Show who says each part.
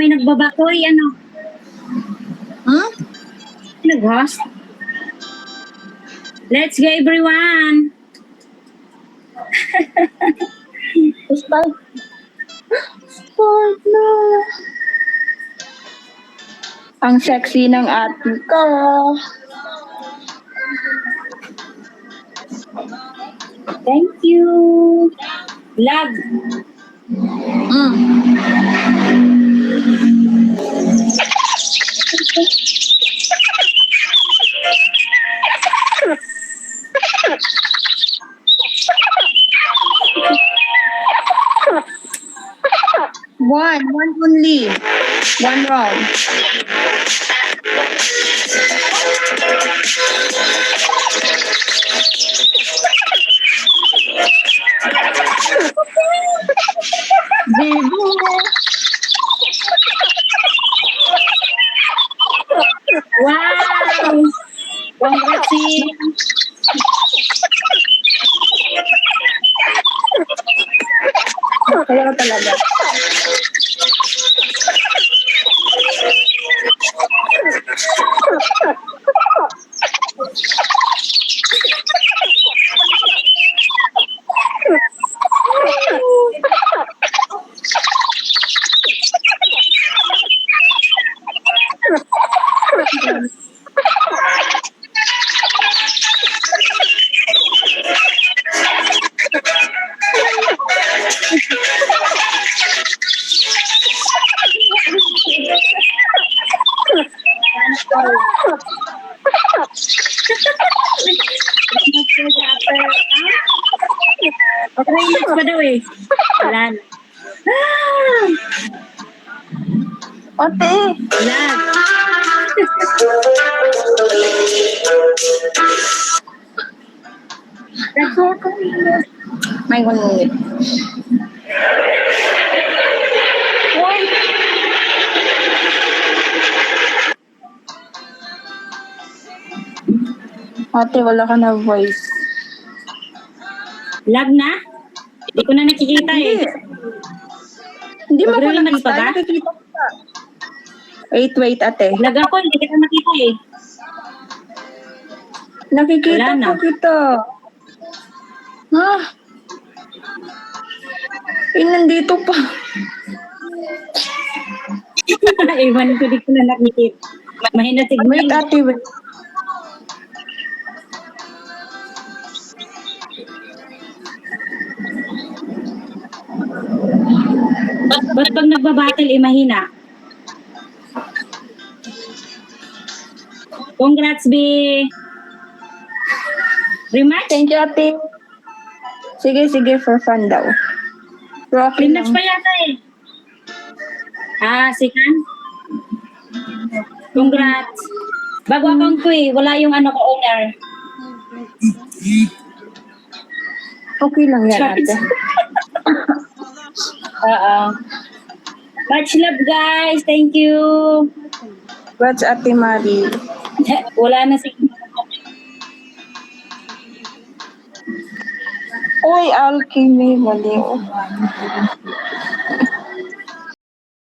Speaker 1: may nagbabakoy, ano?
Speaker 2: Hmm?
Speaker 1: Nag-host? Let's go, everyone!
Speaker 2: Start. Start na. Ang sexy ng ate ko.
Speaker 1: Thank you! Love!
Speaker 2: One only. One round. Bibo.
Speaker 1: Wow! Congratulations!
Speaker 2: Kaya talaga.
Speaker 1: Relax pa daw eh. Wala na.
Speaker 2: Ate.
Speaker 1: Love!
Speaker 2: May 1 minute. Ate, wala ka na voice.
Speaker 1: Love na? Hindi ko na nakikita eh.
Speaker 2: Hindi mo ko
Speaker 1: Relax
Speaker 2: nakita.
Speaker 1: pa ba?
Speaker 2: Nakikita ko pa. Wait, ate.
Speaker 1: Lag ako, hindi kita nakita eh.
Speaker 2: Nakikita
Speaker 1: Wala na.
Speaker 2: ko kita. Ah. Nandito pa.
Speaker 1: Ewan ko, di ko na nakikita. Mahina
Speaker 2: Wait,
Speaker 1: signal.
Speaker 2: ate, wait.
Speaker 1: Ba't pag nagbabattle eh mahina? Congrats, B! Rematch?
Speaker 2: Thank you, ate. Sige, for fun daw. Rocky
Speaker 1: Rematch
Speaker 2: lang.
Speaker 1: pa yata eh. Ah, second? Congrats. Bago account ko eh, wala yung ano ko owner.
Speaker 2: Okay lang yan,
Speaker 1: Charts.
Speaker 2: ate.
Speaker 1: Oo. Much love guys, thank you.
Speaker 2: What's ate Marie?
Speaker 1: Wala na signal.
Speaker 2: Uy, alchemy. Mali.